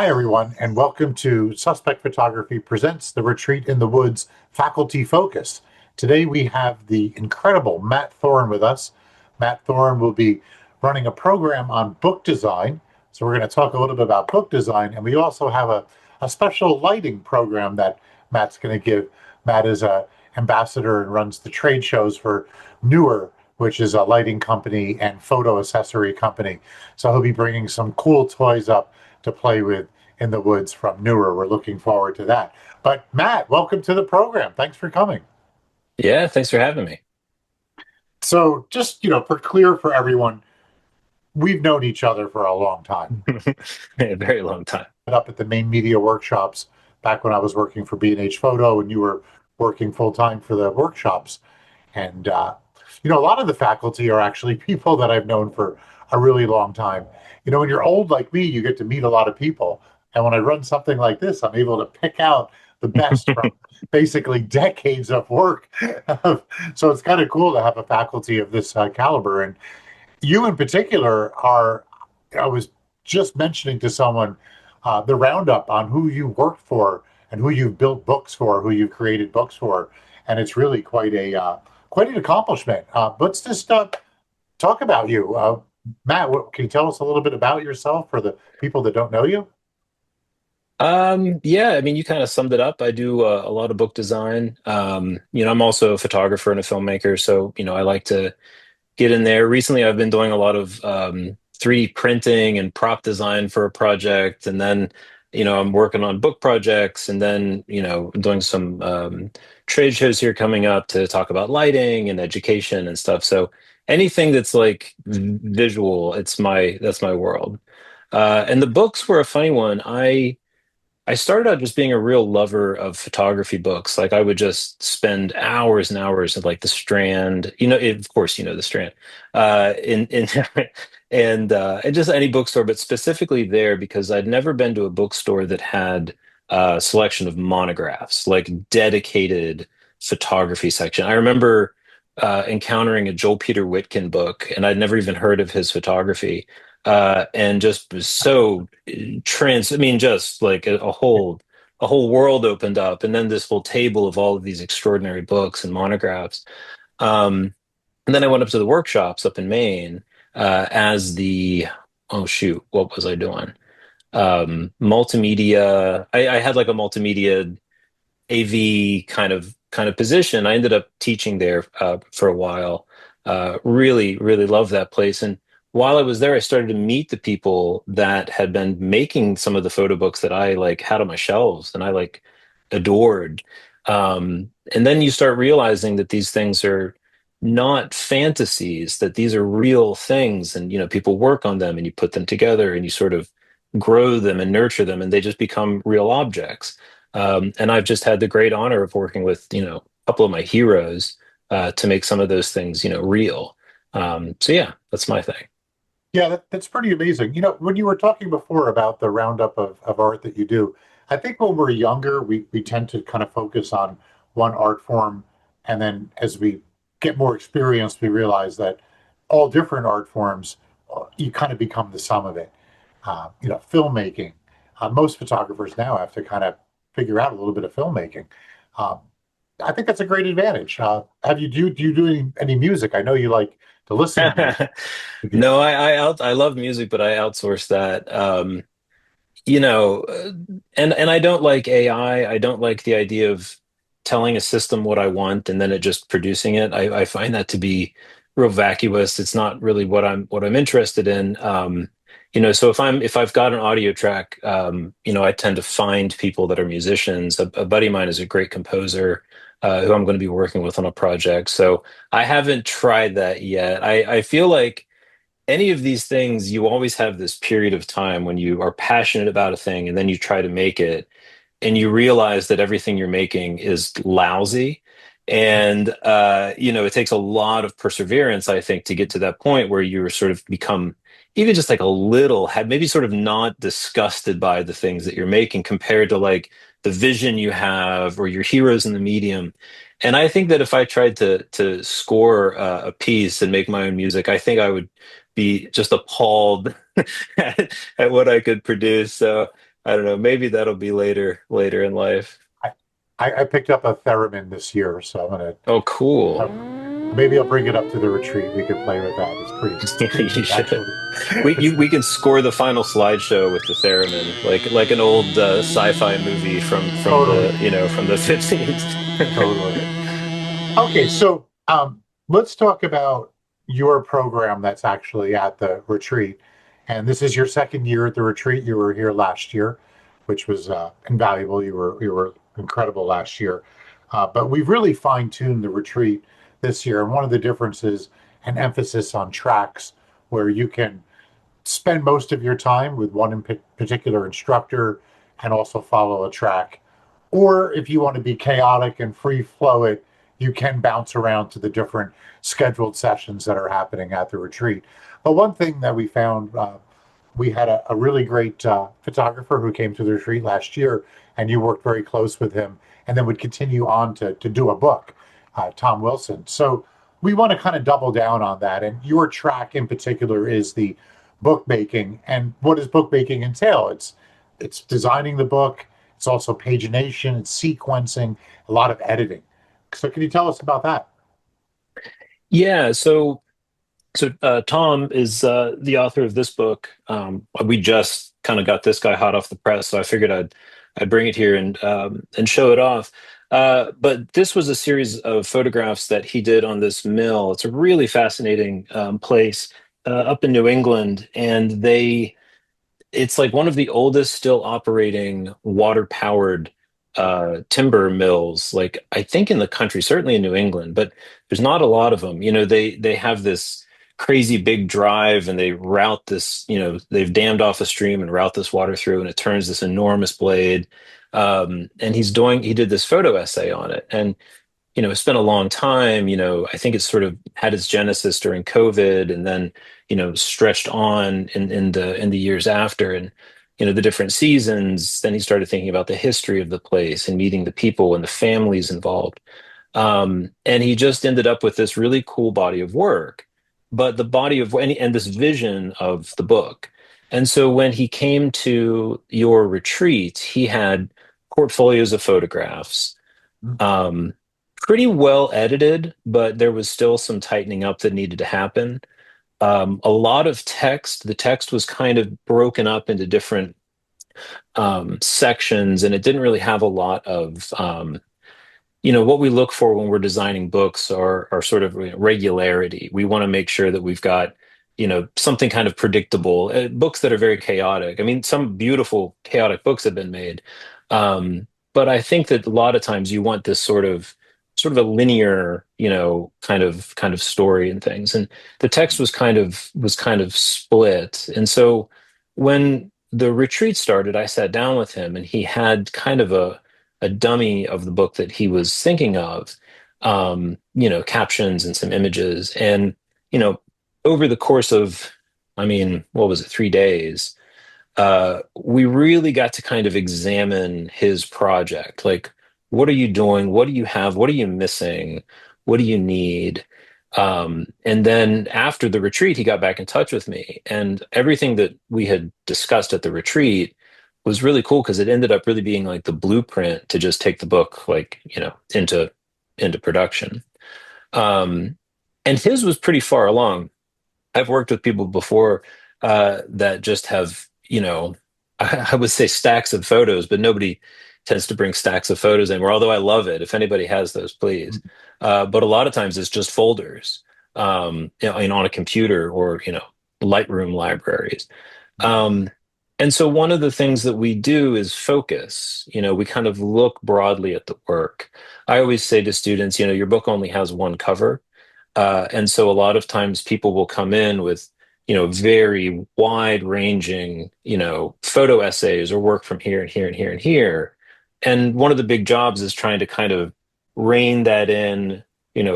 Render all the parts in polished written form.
Hi, everyone, and welcome to Suspect Photography Presents the Retreat in the Woods Faculty Focus. Today we have the incredible Mat Thorne with us. Mat Thorne will be running a program on book design. So we're going to talk a little bit about book design, and we also have a special lighting program that Matt's going to give. Matt is a ambassador and runs the trade shows for Newer, which is a lighting company and photo accessory company. So he'll be bringing some cool toys up to play with in the woods from Newer. We're looking forward to that. But Matt, welcome to the program. Thanks for coming. Yeah, thanks for having me. So just, for clear for everyone, we've known each other for a long time. A very long time. Up at the main media workshops back when I was working for B&H Photo and you were working full time for the workshops. And, a lot of the faculty are actually people that I've known for a really long time. When you're old like me, you get to meet a lot of people. And when I run something like this, I'm able to pick out the best from basically decades of work. So it's kind of cool to have a faculty of this caliber. And you in particular I was just mentioning to someone the roundup on who you worked for and who you've built books for, who you've created books for. And it's really quite an accomplishment. Let's just talk about you. Matt, can you tell us a little bit about yourself for the people that don't know you? Yeah, I mean, you kind of summed it up. I do a lot of book design. I'm also a photographer and a filmmaker, so I like to get in there. Recently, I've been doing a lot of 3D printing and prop design for a project, and then I'm working on book projects, and then doing some trade shows here coming up to talk about lighting and education and stuff. So anything that's like visual, that's my world. And the books were a funny one. I started out just being a real lover of photography books. Like I would just spend hours and hours at like the Strand, of course, the Strand, in and just any bookstore, but specifically there because I'd never been to a bookstore that had a selection of monographs, like dedicated photography section. I remember encountering a Joel Peter Witkin book, and I'd never even heard of his photography and just was so I mean, just like a whole world opened up, and then this whole table of all of these extraordinary books and monographs. And then I went up to the workshops up in Maine as the oh shoot, what was I doing? Multimedia. I had like a multimedia AV kind of position. I ended up teaching there for a while. Really, really loved that place. And while I was there, I started to meet the people that had been making some of the photo books that I like had on my shelves and I like adored. And then you start realizing that these things are not fantasies, that these are real things, and people work on them and you put them together and you sort of grow them and nurture them, and they just become real objects. And I've just had the great honor of working with, a couple of my heroes to make some of those things, real. So yeah, that's my thing. Yeah, that's pretty amazing. When you were talking before about the roundup of art that you do, I think when we're younger, we tend to kind of focus on one art form. And then as we get more experience, we realize that all different art forms, you kind of become the sum of it. Filmmaking. Most photographers now have to kind of figure out a little bit of filmmaking. Um, I think that's a great advantage. Do you do any music? I know you like to listen to music. No, I love music, but I outsource that. You know, uh, and I don't like AI. I don't like the idea of telling a system what I want and then it just producing it. I find that to be real vacuous. It's not really what I'm interested in. So if I've got an audio track, I tend to find people that are musicians. A buddy of mine is a great composer, who I'm going to be working with on a project. So I haven't tried that yet. I feel like any of these things, you always have this period of time when you are passionate about a thing and then you try to make it and you realize that everything you're making is lousy. And, it takes a lot of perseverance, I think, to get to that point where you're sort of become even just like a little, maybe sort of not disgusted by the things that you're making compared to like the vision you have or your heroes in the medium. And I think that if I tried to score a piece and make my own music, I think I would be just appalled at what I could produce. So I don't know. Maybe that'll be later in life. I, I picked up a theremin this year, so I'm gonna Oh, cool. maybe I'll bring it up to the retreat. We could play with that. It's pretty You neat, should. actually. We can score the final slideshow with the theremin, like an old sci-fi movie from Totally, the from the 50s. totally. Okay, so let's talk about your program that's actually at the retreat. And this is your second year at the retreat. You were here last year, which was invaluable. You were incredible last year. But we've really fine-tuned the retreat this year. And one of the differences and emphasis on tracks where you can spend most of your time with one in particular instructor and also follow a track. Or if you want to be chaotic and free flow it, you can bounce around to the different scheduled sessions that are happening at the retreat. But one thing that we found, we had a really great photographer who came to the retreat last year, and you worked very close with him, and then would continue on to do a book, Tom Wilson. So we want to kind of double down on that. And your track in particular is the bookmaking. And what does bookmaking entail? It's designing the book. It's also pagination, it's sequencing, a lot of editing. So can you tell us about that? Yeah, so Tom is the author of this book. We just kind of got this guy hot off the press, so I figured I'd bring it here and show it off. But this was a series of photographs that he did on this mill. It's a really fascinating place up in New England, and it's like one of the oldest still operating water powered timber mills, like I think in the country, certainly in New England, but there's not a lot of them. They have this crazy big drive and they route this, they've dammed off a stream and route this water through and it turns this enormous blade. And he did this photo essay on it. And it's been a long time. I think it's sort of had its genesis during COVID and then, stretched on in the years after and, the different seasons. Then he started thinking about the history of the place and meeting the people and the families involved. And he just ended up with this really cool body of work, but the body of and this vision of the book. And so when he came to your retreat, he had portfolios of photographs. Um, Pretty well edited, but there was still some tightening up that needed to happen. A lot of text, the text was kind of broken up into different sections, and it didn't really have a lot of what we look for when we're designing books are sort of regularity. We want to make sure that we've got, something kind of predictable. Books that are very chaotic. I mean, some beautiful chaotic books have been made, but I think that a lot of times you want this sort of a linear, kind of story and things. And the text was kind of split. And so when the retreat started, I sat down with him, and he had kind of a dummy of the book that he was thinking of, captions and some images. And, over the course of, I mean, what was it, 3 days, we really got to kind of examine his project. Like, what are you doing? What do you have? What are you missing? What do you need? And then after the retreat, he got back in touch with me, and everything that we had discussed at the retreat was really cool because it ended up really being like the blueprint to just take the book, like, into production. Um, and his was pretty far along. I've worked with people before that just have, I would say stacks of photos, but nobody tends to bring stacks of photos anymore. Although I love it. If anybody has those, please. But a lot of times it's just folders, on a computer or, Lightroom libraries. Um, and so one of the things that we do is focus. We kind of look broadly at the work. I always say to students, your book only has one cover. And so a lot of times people will come in with, very wide ranging, photo essays or work from here and here and here and here. And one of the big jobs is trying to kind of rein that in,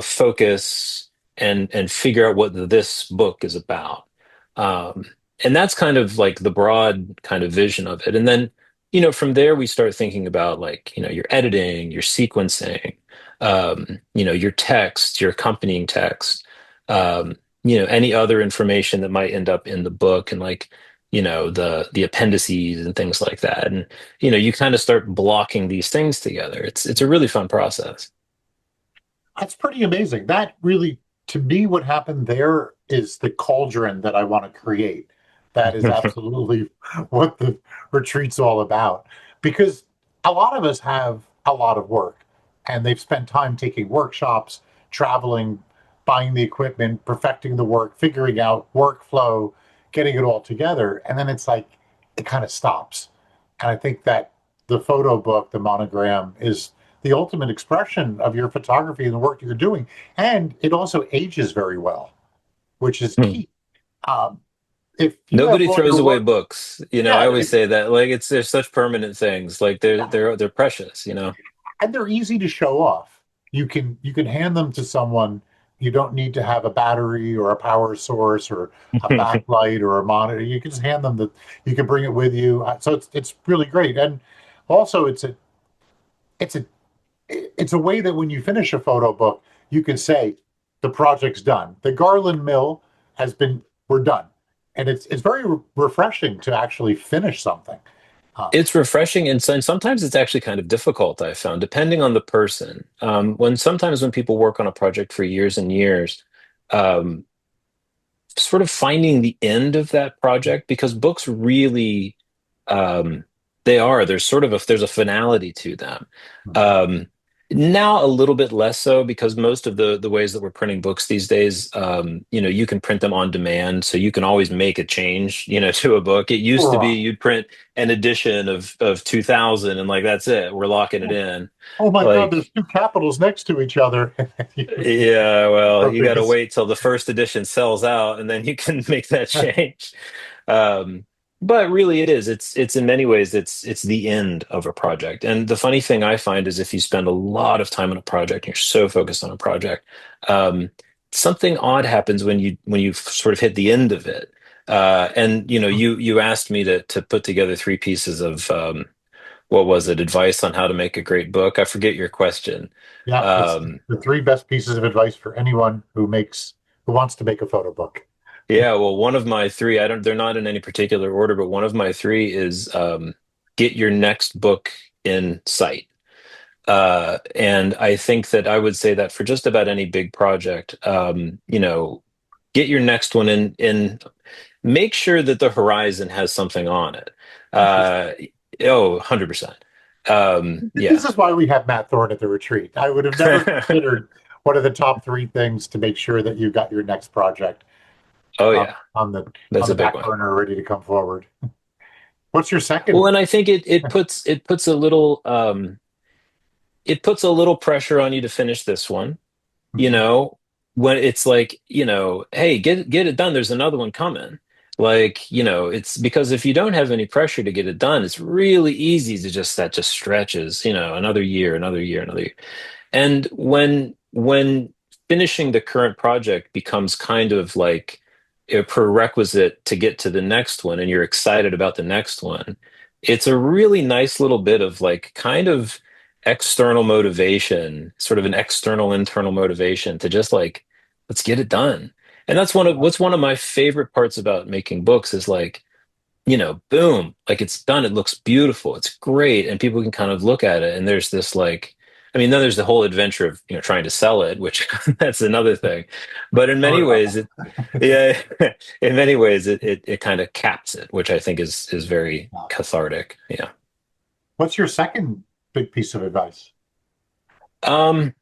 focus and figure out what this book is about. Um, and that's kind of like the broad kind of vision of it. And then, from there we start thinking about like, your editing, your sequencing, your text, your accompanying text, any other information that might end up in the book. And like, the appendices and things like that. And you kind of start blocking these things together. It's a really fun process. That's pretty amazing. That really, to me, what happened there is the cauldron that I want to create. That is absolutely what the retreat's all about. Because a lot of us have a lot of work and they've spent time taking workshops, traveling, buying the equipment, perfecting the work, figuring out workflow, getting it all together. And then it's like it kind of stops. And I think that the photo book, the monogram, is the ultimate expression of your photography and the work you're doing. And it also ages very well, which is key. Um, if you have Nobody all throws your away work, books. I yeah, always say that like they're such permanent things. Like they're precious. and they're easy to show off. You can hand them to someone. You don't need to have a battery or a power source or a backlight or a monitor. You can just hand them that. You can bring it with you. So it's really great. And also it's a it's a way that when you finish a photo book, you can say the project's done. The Garland Mill has been we're done, and it's very refreshing to actually finish something. Uh, It's refreshing, and sometimes it's actually kind of difficult, I found, depending on the person. When people work on a project for years and years, um, sort of finding the end of that project, because books really, um, there's sort of there's a finality to them. Um, Now a little bit less so, because most of the ways that we're printing books these days, you can print them on demand, so you can always make a change, to a book. It used to be oh you'd print an edition of 2000 and like that's it, we're locking it in. oh my God, Like, there's two capitals next to each other. yeah, well, you got to Because wait till the first edition sells out, and then you can make that change. Um, but really, it's in many ways it's the end of a project. And the funny thing I find is if you spend a lot of time on a project, and you're so focused on a project, um, something odd happens when you sort of hit the end of it. And you asked me to put together three pieces of what was it, advice on how to make a great book. I forget your question. yeah, it's Um, the three best pieces of advice for anyone who wants to make a photo book. Yeah, well, one of my three, they're not in any particular order, but one of my three is get your next book in sight. And I think that I would say that for just about any big project, get your next one make sure that the horizon has something on it. Interesting. Uh, oh, 100%. This Yeah. is why we have Matt Thorne at the retreat. I would have never considered what are the top three things to make sure that you got your next project Oh, on yeah, on the that's on the a big back one. burner, ready to come forward. What's your Well, second? and I think it puts a little pressure on you to finish this one, you Mhm. know, when it's like, hey, get it done. There's another one coming. Like, it's because if you don't have any pressure to get it done, it's really easy to that just stretches, another year, another year, another year. And when finishing the current project becomes kind of like a prerequisite to get to the next one, and you're excited about the next one, it's a really nice little bit of like kind of external motivation, sort of an external internal motivation to just like, let's get it done. And that's what's one of my favorite parts about making books is like, boom, like it's done. It looks beautiful. It's great. And people can kind of look at it. And there's this like, I mean, then there's the whole adventure of, trying to sell it, which that's another thing. But in many Sorry about ways, that. yeah, in many ways, it kind of caps it, which I think is very cathartic. Yeah. What's your second big piece of advice? Um,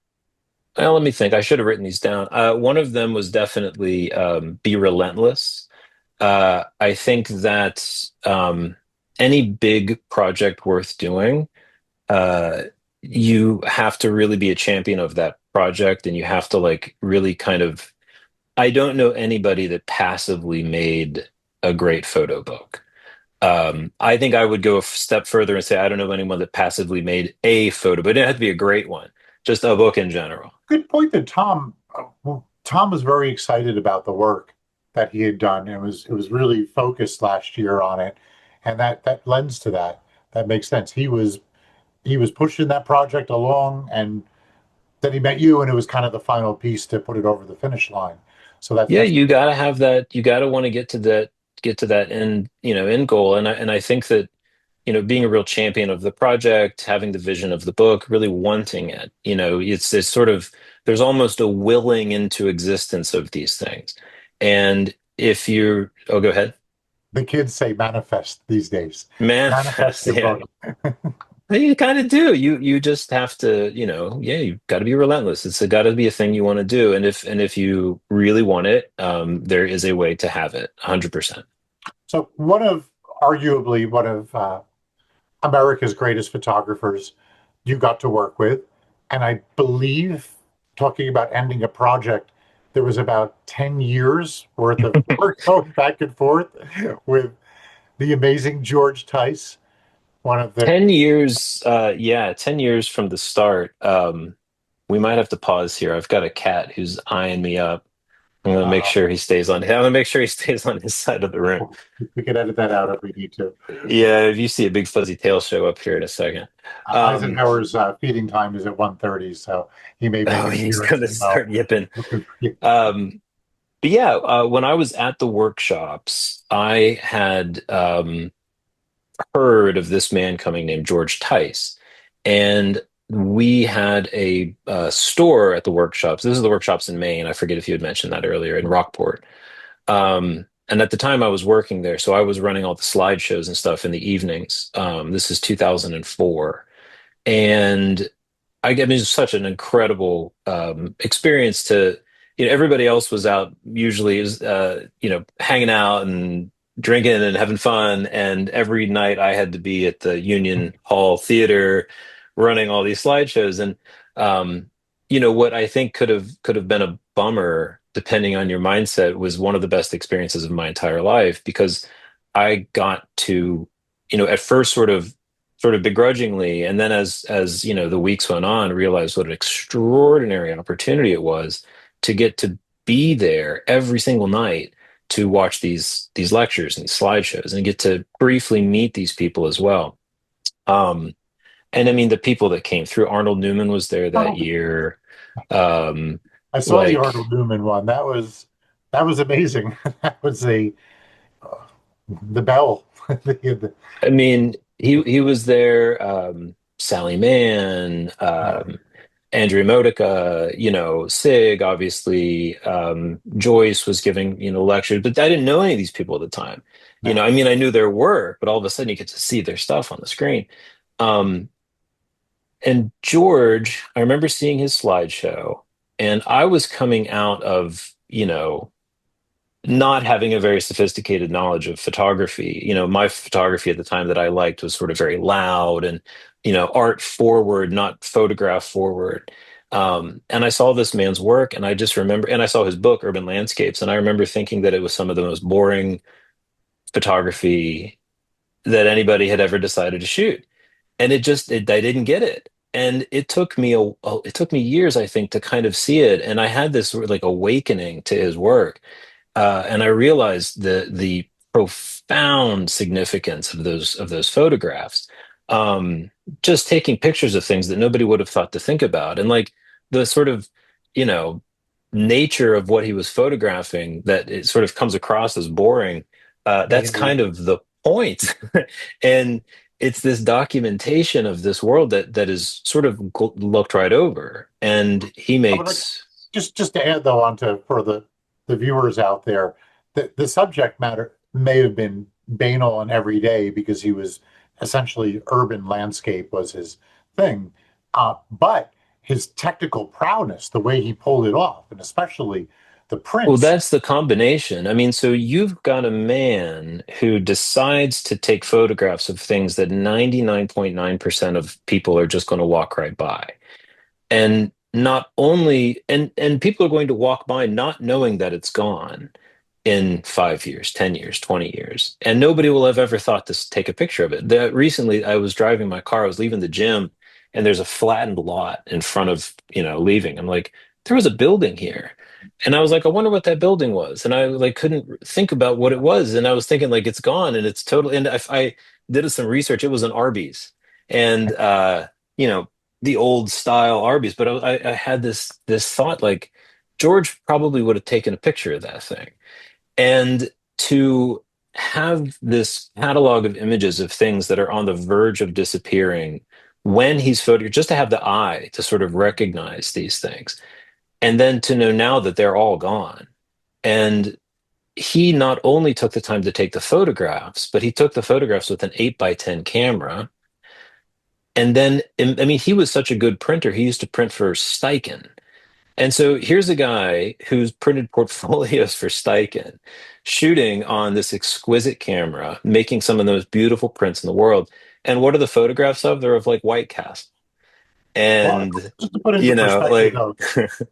well, let me think. I should have written these down. One of them was definitely be relentless. I think that any big project worth doing, uh, you have to really be a champion of that project, and you have to like really kind of. I don't know anybody that passively made a great photo book. I think I would go a step further and say I don't know anyone that passively made a photo, but it didn't have to be a great one, just a book in general. Good point that Tom was very excited about the work that he had done. It was really focused last year on it, and that lends to that. That makes sense. He was pushing that project along, and then he met you, and it was kind of the final piece to put it over the finish line. So that's Yeah, that's you gotta have that. You gotta want to get to get to that end goal. And I think that, being a real champion of the project, having the vision of the book, really wanting it, it's sort of, there's almost a willing into existence of these things. And if you're, oh, go ahead. The kids say manifest these days. Manifest Manifest, your yeah. book. You kind of do. You just have to, yeah, you've got to be relentless. It's got to be a thing you want to do. And if you really want it, there is a way to have it, 100%. So arguably one of America's greatest photographers you got to work with. And I believe, talking about ending a project, there was about 10 years worth of work going back and forth with the amazing George Tice, one of the 10 years, yeah, 10 years from the start. We might have to pause here. I've got a cat who's eyeing me up. I'm gonna make uh, sure he stays on. I'm gonna make sure he stays on his side of the room. we could edit that out if we need to. Yeah, if you see a big fuzzy tail show up here in a second. Um, Eisenhower's feeding time is at 1:30, so he may make oh, an he's appearance gonna as well. start yipping. Um, but yeah, when I was at the workshops, I had heard of this man coming named George Tice, and we had a store at the workshops. This is the workshops in Maine. I forget if you had mentioned that earlier in Rockport. And at the time, I was working there, so I was running all the slideshows and stuff in the evenings. This is 2004, and I mean, it's such an incredible experience to, everybody else was out usually is, hanging out and drinking and having fun. And every night I had to be at the Union Hall Theater running all these slideshows. And, what I think could have been a bummer, depending on your mindset, was one of the best experiences of my entire life because I got to, at first sort of begrudgingly, and then as the weeks went on, realized what an extraordinary opportunity it was to get to be there every single night to watch these lectures and these slideshows and get to briefly meet these people as well. um and I mean, the people that came through, Arnold Newman was there that year. um I saw the like Arnold Newman one. That was amazing. That was uh, the bell. The- I mean, he was there. Sally Mann, Andrea Modica, Sig, obviously. Joyce was giving, lectures, but I didn't know any of these people at the time. no. I mean, I knew their work, but all of a sudden you get to see their stuff on the screen. Um, and George, I remember seeing his slideshow, and I was coming out of, not having a very sophisticated knowledge of photography. My photography at the time that I liked was sort of very loud and, art forward, not photograph forward. And I saw this man's work, and I just remember, and I saw his book, Urban Landscapes, and I remember thinking that it was some of the most boring photography that anybody had ever decided to shoot. And I didn't get it. And it took me years, I think, to kind of see it. And I had this sort of like awakening to his work, and I realized the profound significance of those photographs. Just taking pictures of things that nobody would have thought to think about, and like the sort of, you know nature of what he was photographing, that it sort of comes across as boring. That's kind of the point, and it's this documentation of this world that is sort of looked right over, and he I would like makes. just to add though onto for the viewers out there, the subject matter may have been banal and everyday because he was essentially urban landscape was his thing, but his technical prowess, the way he pulled it off, and especially the Well, prints. that's the combination. I mean, so you've got a man who decides to take photographs of things that 99.9% of people are just going to walk right by. And not only, and people are going to walk by not knowing that it's gone in 5 years, 10 years, 20 years. And nobody will have ever thought to take a picture of it. Recently, I was driving my car, I was leaving the gym, and there's a flattened lot in front of, leaving. I'm like, there was a building here. And I was like, I wonder what that building was. And I like couldn't think about what it was. And I was thinking like it's gone and it's totally, and I did some research. It was an Arby's. And you know, the old style Arby's. But I had this thought like George probably would have taken a picture of that thing. And to have this catalog of images of things that are on the verge of disappearing when he's photographing, just to have the eye to sort of recognize these things. And then to know now that they're all gone. And he not only took the time to take the photographs, but he took the photographs with an 8 by 10 camera. And then, I mean, he was such a good printer. He used to print for Steichen. And so here's a guy who's printed portfolios for Steichen, shooting on this exquisite camera, making some of the most beautiful prints in the world. And what are the photographs of? They're of like White Castle. Well, And, just to put into perspective, like,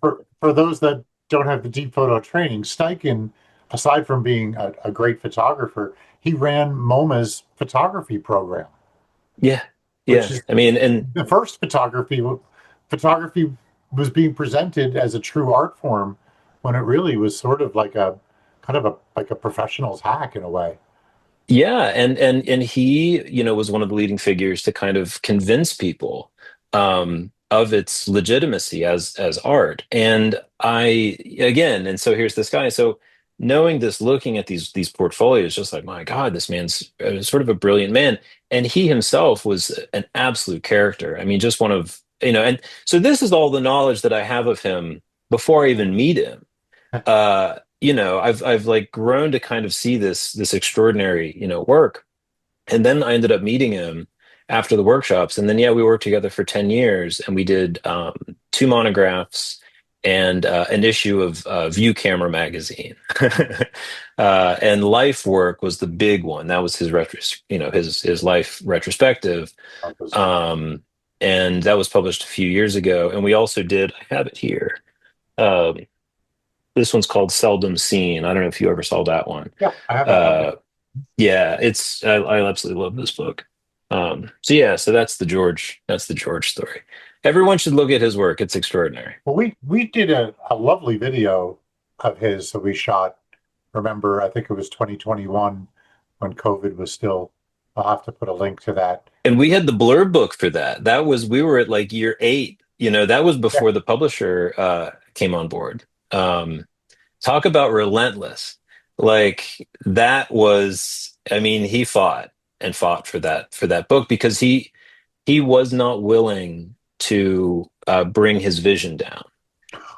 though, for those that don't have the deep photo training, Steichen, aside from being a great photographer, he ran MoMA's photography program, yeah, which yeah. is I mean, and the first photography was being presented as a true art form when it really was sort of like a kind of a like a professional's hack in a way. yeah, and he, was one of the leading figures to kind of convince people of its legitimacy as art. And and so here's this guy. So knowing this, looking at these portfolios, just like, my God, this man's sort of a brilliant man. And he himself was an absolute character. I mean, just one of, and so this is all the knowledge that I have of him before I even meet him. I've like grown to kind of see this extraordinary, work. And then I ended up meeting him after the workshops. And then, yeah, we worked together for 10 years and we did two monographs and an issue of View Camera magazine. And Life Work was the big one. That was his life retrospective. Um, and that was published a few years ago. And we also did, I have it here. Um, this one's called Seldom Seen. I don't know if you ever saw that one. Yeah, I have that copy. Uh, yeah, I absolutely love this book. So yeah, so that's the George story. Everyone should look at his work. It's extraordinary. Well, we did a lovely video of his that we shot. Remember, I think it was 2021 when COVID was still. I'll have to put a link to that. And we had the blurb book for that. We were at like year 8. That was Yeah. before the publisher came on board. Talk about relentless. Like that was, I mean, he fought and fought for that book because he was not willing to bring his vision down.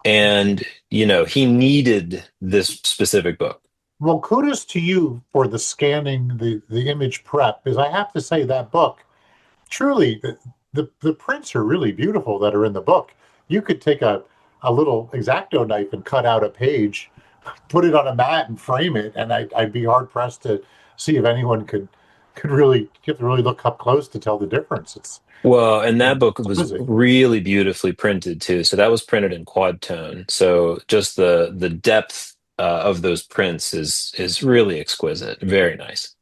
And, he needed this specific book. Well, kudos to you for the scanning the image prep, because I have to say that book truly the prints are really beautiful that are in the book. You could take a little X-Acto knife and cut out a page, put it on a mat and frame it, and I'd be hard pressed to see if anyone could really you have to really look up close to tell the difference. Well, and that book was Exquisite. really beautifully printed too. So that was printed in quad tone. So just the depth of those prints is really exquisite. Very nice.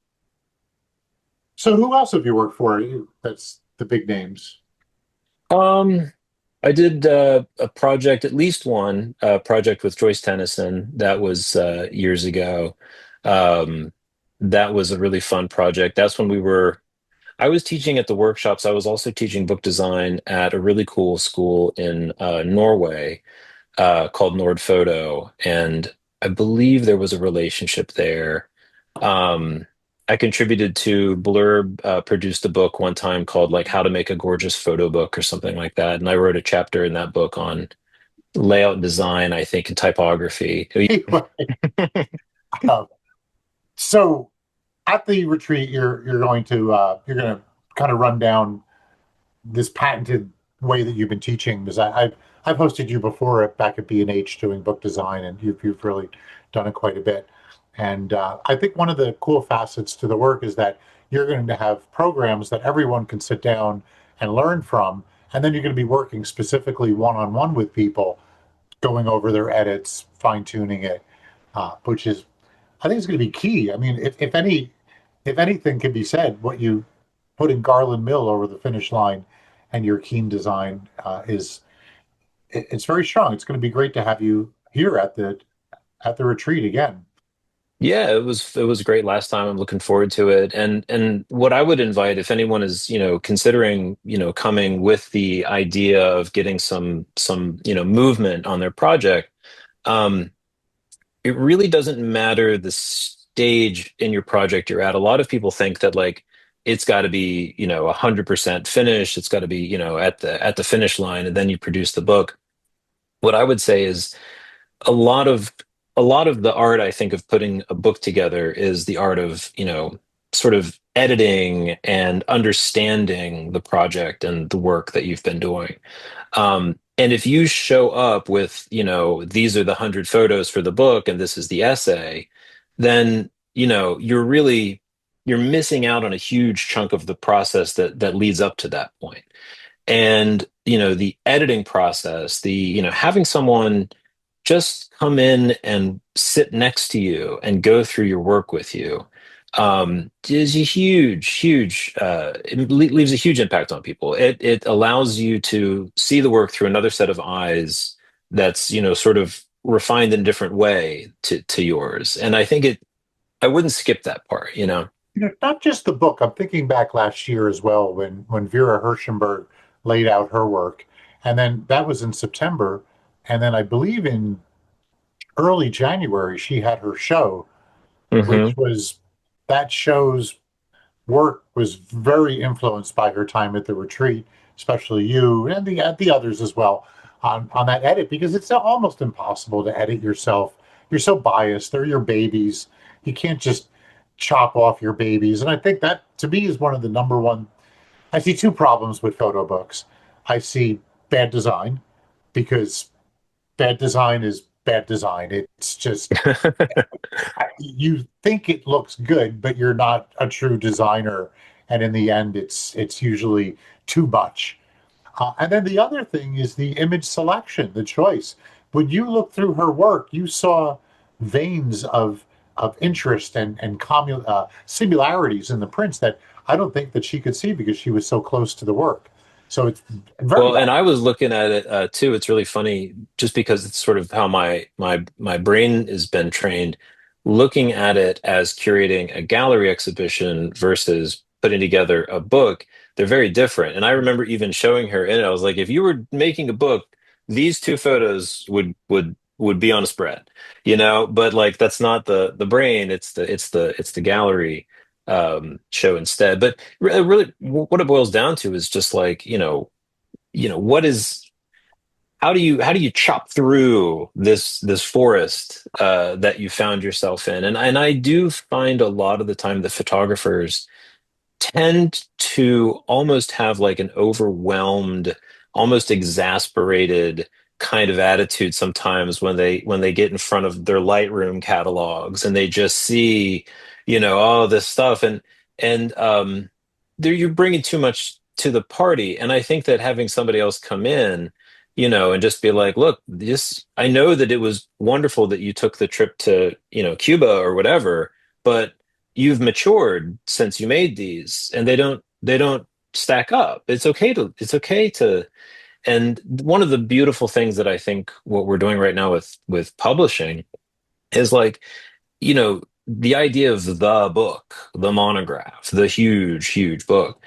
So who else have you worked for? That's the big names. Um, I did a project, at least one project with Joyce Tennyson. That was years ago. Um, that was a really fun project. That's when I was teaching at the workshops. I was also teaching book design at a really cool school in Norway called Nord Photo, and I believe there was a relationship there. Um, I contributed to Blurb, produced a book one time called like How to Make a Gorgeous Photo Book or something like that, and I wrote a chapter in that book on layout design, I think, and typography. Uh, so at the retreat, you're going to kind of run down this patented way that you've been teaching, because I've hosted you before back at B&H doing book design, and you've really done it quite a bit. And I think one of the cool facets to the work is that you're going to have programs that everyone can sit down and learn from, and then you're going to be working specifically one-on-one with people, going over their edits, fine tuning it, which is I think it's going to be key. I mean, if anything can be said, what you put in Garland Mill over the finish line and your keen design it's very strong. It's going to be great to have you here at the retreat again. Yeah, it was great last time. I'm looking forward to it. And what I would invite if anyone is, considering, coming with the idea of getting some, movement on their project, um, it really doesn't matter the stage in your project you're at. A lot of people think that like it's got to be, 100% finished. It's got to be, at the finish line, and then you produce the book. What I would say is a lot of a lot of the art I think of putting a book together is the art of, sort of editing and understanding the project and the work that you've been doing. And if you show up with, these are the 100 photos for the book and this is the essay, then, you're missing out on a huge chunk of the process that leads up to that point. And, the editing process, having someone just come in and sit next to you and go through your work with you is a huge leaves a huge impact on people. It allows you to see the work through another set of eyes that's, sort of refined in a different way to yours. And I wouldn't skip that part. Not just the book. I'm thinking back last year as well when Vera Hirschenberg laid out her work, and then that was in September, and then I believe in early January she had her show, Hmm. which was that show's work was very influenced by her time at the retreat, especially you and the others as well on that edit because it's almost impossible to edit yourself. You're so biased. They're your babies. You can't just chop off your babies. And I think that to me is one of the number one. I see two problems with photo books. I see bad design because bad design is bad design. It's just you think it looks good, but you're not a true designer, and in the end, it's usually too much. And then the other thing is the image selection, the choice. When you look through her work, you saw veins of interest and similarities in the prints that I don't think that she could see because she was so close to the work. So it's very Well, and well. I was looking at it too. It's really funny, just because it's sort of how my brain has been trained, looking at it as curating a gallery exhibition versus putting together a book. They're very different. And I remember even showing her in it. I was like, if you were making a book, these two photos would be on a spread, But like that's not the brain. It's the gallery show instead. But really, what it boils down to is just like, what is how do you chop through this forest that you found yourself in? And I do find a lot of the time the photographers tend to almost have like an overwhelmed, almost exasperated kind of attitude sometimes when they get in front of their Lightroom catalogs and they just see, all this stuff, and you're bringing too much to the party. And I think that having somebody else come in, and just be like, look, this, I know that it was wonderful that you took the trip to, Cuba or whatever, but you've matured since you made these, and they don't stack up. It's okay to. And one of the beautiful things that I think what we're doing right now with publishing is like, the idea of the book, the monograph, the huge book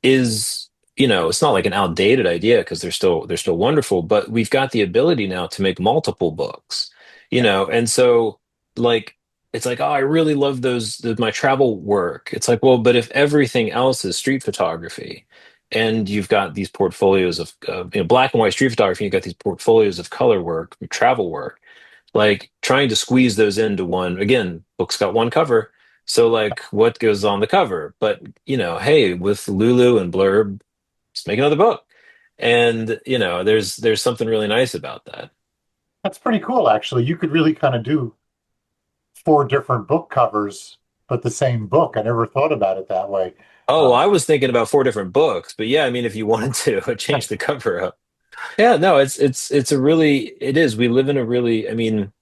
is, it's not like an outdated idea because they're still wonderful, but we've got the ability now to make multiple books, and so like it's like, oh, I really love my travel work. It's like, well, but if everything else is street photography and you've got these portfolios of black and white street photography, you've got these portfolios of color work, travel work, like trying to squeeze those into one. Again, book's got one cover, so like what goes on the cover? But hey, with Lulu and Blurb, just make another book. And there's something really nice about that. That's pretty cool, actually. You could really kind of do four different book covers, but the same book. I never thought about it that way. Oh, Uh, I was thinking about four different books, but yeah, I mean, if you wanted to change the cover up. Yeah, no, it's a really, it is. We live in a really, I mean,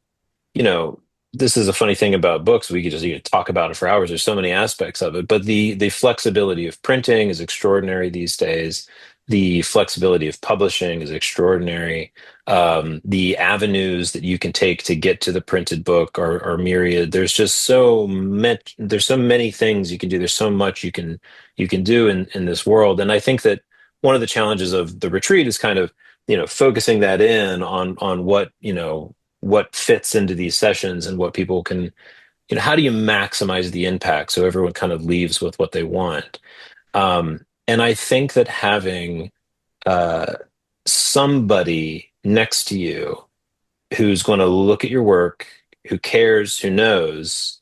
you know, this is a funny thing about books. We could just talk about it for hours. There's so many aspects of it, but the flexibility of printing is extraordinary these days. The flexibility of publishing is extraordinary. The avenues that you can take to get to the printed book are myriad. There's just so much. There's so many things you can do. There's so much you can do in this world. And I think that one of the challenges of the retreat is kind of focusing that in on what what fits into these sessions and what people can how do you maximize the impact so everyone kind of leaves with what they want? And I think that having uh, somebody next to you who's going to look at your work, who cares, who knows,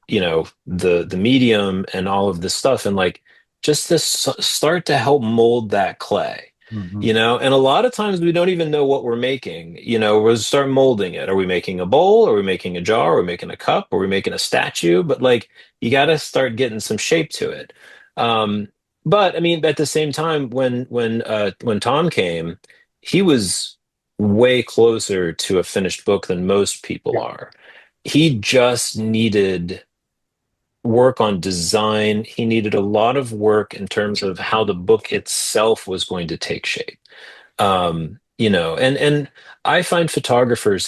the medium and all of this stuff, and like just to start to help mold that clay. Hmm. And a lot of times we don't even know what we're making. We'll start molding it. Are we making a bowl? Are we making a jar? Are we making a cup? Are we making a statue? But like, you got to start getting some shape to it. um but I mean, at the same time, when Tom came, he was way closer to a finished book than most people Yeah. are. He just needed work on design. He needed a lot of work in terms of how the book itself was going to take shape. And I find photographers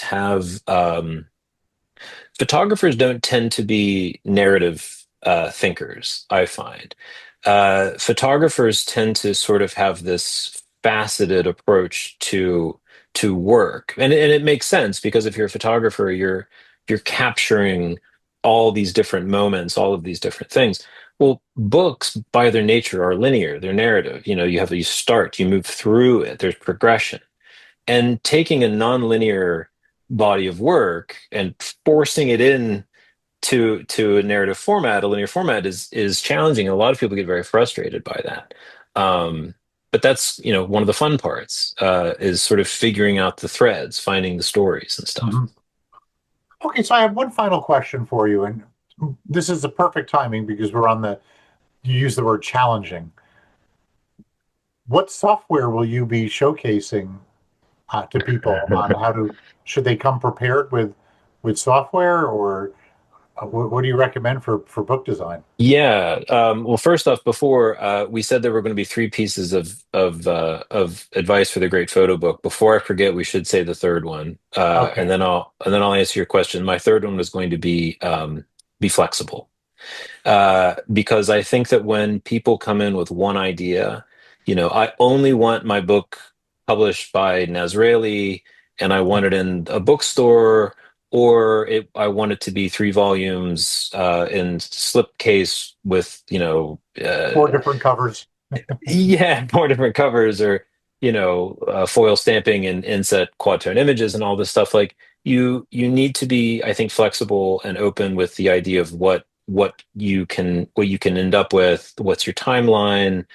don't tend to be narrative thinkers, I find. Photographers tend to sort of have this faceted approach to work. And it makes sense, because if you're a photographer, you're capturing all these different moments, all of these different things. Well, books by their nature are linear, they're narrative. You start, you move through it, there's progression. And taking a non-linear body of work and forcing it in to a narrative format, a linear format, is challenging. A lot of people get very frustrated by that. But that's, one of the fun parts, is sort of figuring out the threads, finding the stories and stuff. Hmm. Okay, so I have one final question for you, and this is the perfect timing because you use the word challenging. What software will you be showcasing to people on should they come prepared with software, or what do you recommend for book design? Yeah. Well, first off, before we said there were going to be three pieces of advice for the great photo book. Before I forget, we should say the third one, and Okay. then I'll answer your question. My third one was going to be flexible, because I think that when people come in with one idea, I only want my book published by Nazraeli, and I want it in a bookstore, or I want it to be 3 volumes in slipcase with, 4 different covers. yeah, 4 different covers, or foil stamping and inset quad tone images and all this stuff. Like, you need to be, I think, flexible and open with the idea of what you can end up with, what's your timeline.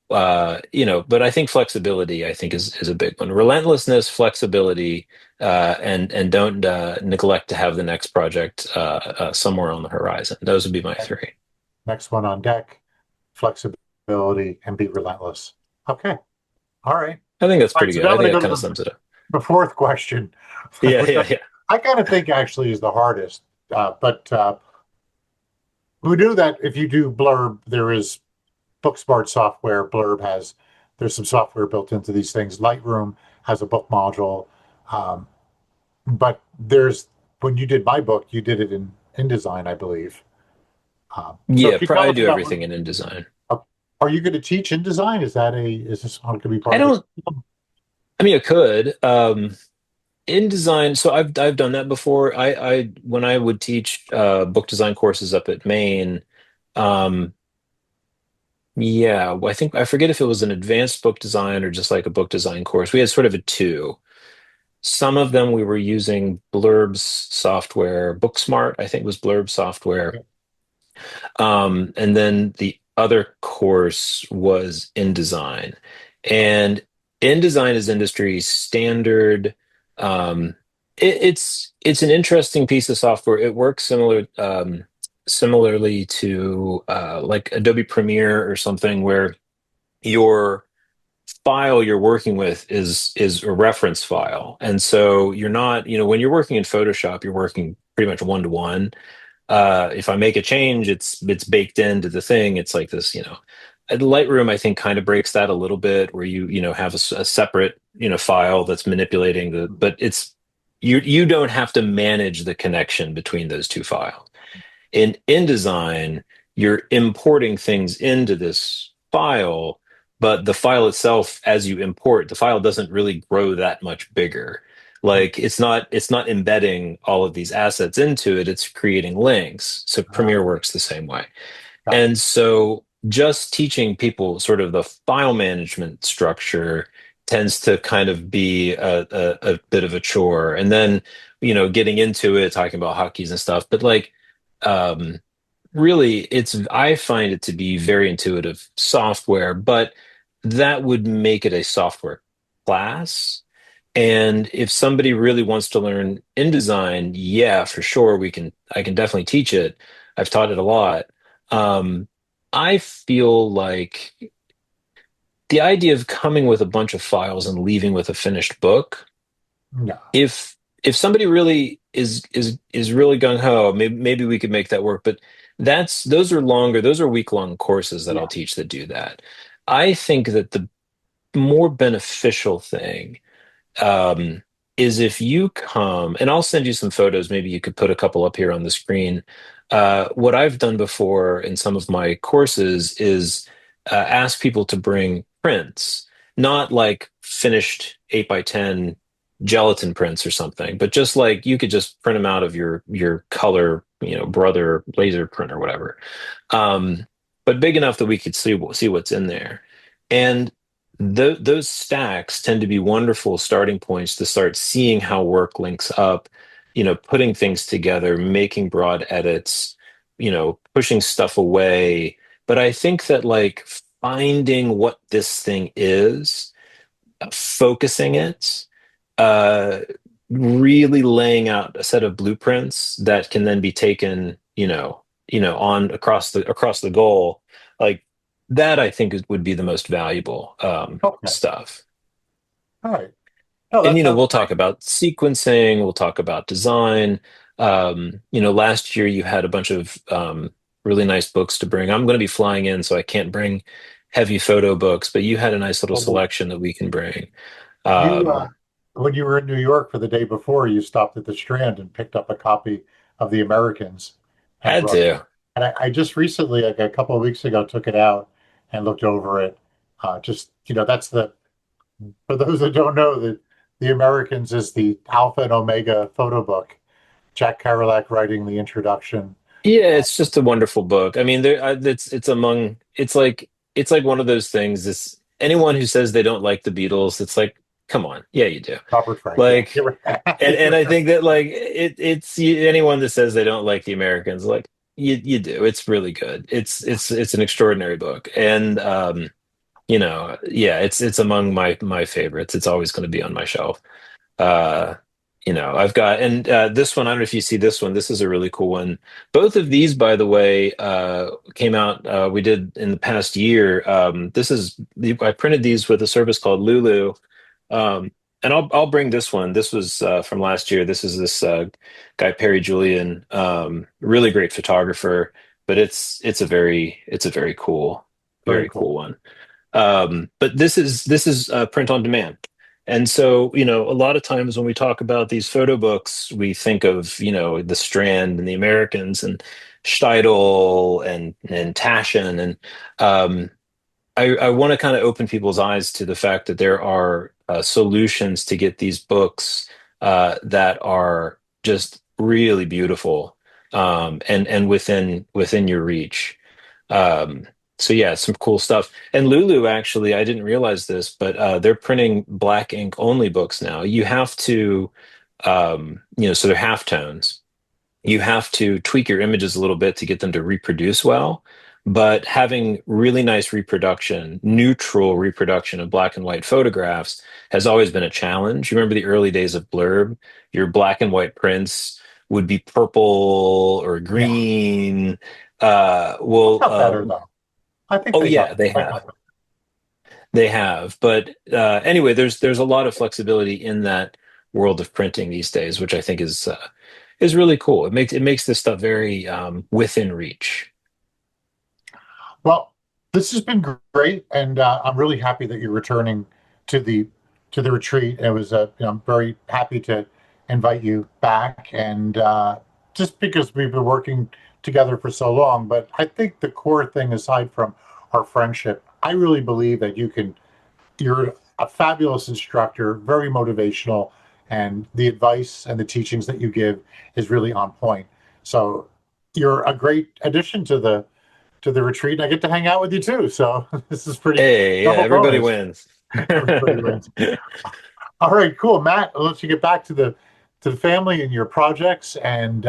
But I think flexibility, I think, is a big one. Relentlessness, flexibility, and don't neglect to have the next project somewhere on the horizon. Those would be my And three. next one on deck, flexibility and be relentless. Okay. All right. I think that's All right. pretty So good. now I I'm going think to that go kind to of sums it up. the fourth question, Yeah, which yeah, yeah. I kind of think actually is the hardest. But who knew that if you do Blurb, there is BookSmart software. There's some software built into these things. Lightroom has a book module. Um, but when you did my book, you did it in InDesign, I believe. So Yeah, can you tell I us do about everything in InDesign. uh, are you going to teach InDesign? Is this going to be I part of the don't. I mean, I could. InDesign. So I've done that before. I when I would teach book design courses up at Maine. Um, yeah, I think I forget if it was an advanced book design or just like a book design course. We had sort of a two. Some of them we were using Blurb's software. Booksmart, I think, was Blurb software. And then the other course was InDesign. And InDesign is industry standard. Um, it's an interesting piece of software. It works similarly to like Adobe Premiere or something, where your file you're working with is a reference file. And so you're not, when you're working in Photoshop, you're working pretty much one to one. If I make a change, it's baked into the thing. It's like this, Lightroom, I think, kind of breaks that a little bit, where you have a separate, file that's manipulating but you don't have to manage the connection between those two files. In InDesign, you're importing things into this file, but the file itself, as you import, the file doesn't really grow that much bigger. Like it's not embedding all of these assets into it, it's creating links. So Premiere Uh, works the same way. got And it. so just teaching people sort of the file management structure tends to kind of be a bit of a chore. And then, getting into it, talking about hotkeys and stuff. But like, um, really, I find it to be very intuitive software, but that would make it a software class. And if somebody really wants to learn InDesign, yeah, for sure, I can definitely teach it. I've taught it a lot. Um, I feel like the idea of coming with a bunch of files and leaving with a finished book, No. if somebody really is really gung ho, maybe we could make that work. But those are longer, those are week-long courses that I'll Yeah. teach that do that. I think that the more beneficial thing um, is if you come, and I'll send you some photos. Maybe you could put a couple up here on the screen. What I've done before in some of my courses is ask people to bring prints, not like finished 8 by 10 gelatin prints or something, but just like you could just print them out of your color, brother laser print or whatever. Um, but big enough that we could see what's in there. And those stacks tend to be wonderful starting points to start seeing how work links up, putting things together, making broad edits, pushing stuff away. But I think that like finding what this thing is, focusing it, uh, really laying out a set of blueprints that can then be taken, on across the goal, like that. I think would be the most valuable Okay. stuff. All right. No, And that sounds we'll talk great. about sequencing, we'll talk about design. Last year you had a bunch of really nice books to bring. I'm going to be flying in, so I can't bring heavy photo books, but you had a nice little Well, selection that we can bring. you, Um, when you were in New York for the day before, you stopped at the Strand and picked up a copy of The Americans and had brought it. to. And I just recently, like a couple of weeks ago, took it out and looked over it. Just, that's for those that don't know, that The Americans is the alpha and omega photo book. Jack Kerouac writing the introduction. Yeah, Uh, it's just a wonderful book. I mean, it's like one of those things. This anyone who says they don't like the Beatles, it's like, come on, yeah, you do. Robert Frank, yeah. Like, and I think that like anyone that says they don't like the Americans, like you do. It's really good. It's an extraordinary book, and yeah, it's among my favorites. It's always going to be on my shelf. Uh, I've got, and this one, I don't know if you see this one. This is a really cool one. Both of these, by the way, came out, we did in the past year. I printed these with a service called Lulu. And I'll bring this one. This was from last year. This is this guy, Perry Julian, really great photographer, but it's a very Very very cool. cool one. But this is print on demand. And so, a lot of times when we talk about these photo books, we think of, the Strand and the Americans and Steidl and Taschen. And I want to kind of open people's eyes to the fact that there are solutions to get these books that are just really beautiful, and within your reach. Um, so yeah, some cool stuff. And Lulu, actually, I didn't realize this, but they're printing black ink only books now. You have to, so they're halftones. You have to tweak your images a little bit to get them to reproduce well. But having really nice reproduction, neutral reproduction of black and white photographs has always been a challenge. You remember the early days of Blurb? Your black and white prints would be purple or Yeah. green. It's not better though. I think Oh they got yeah, they they have. got They have. But anyway, there's a lot of flexibility in that world of printing these days, which I think is really cool. It makes this stuff very within reach. Well, this has been great, and I'm really happy that you're returning to the retreat. It was I'm very happy to invite you back, and just because we've been working together for so long. But I think the core thing, aside from our friendship, I really believe that you're a fabulous instructor, very motivational, and the advice and the teachings that you give is really on point. So you're a great addition to the retreat, and I get to hang out with you too. So this is pretty Hey, yeah, double everybody bonus. wins. Everybody wins. All right, cool, Matt. I'll let you get back to the family and your projects, and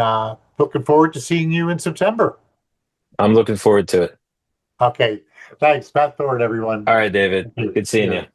looking forward to seeing you in September. I'm looking forward to it. Okay, thanks, Matt Thorne, everyone. All right, David. Thank you. Good seeing you. Cheers.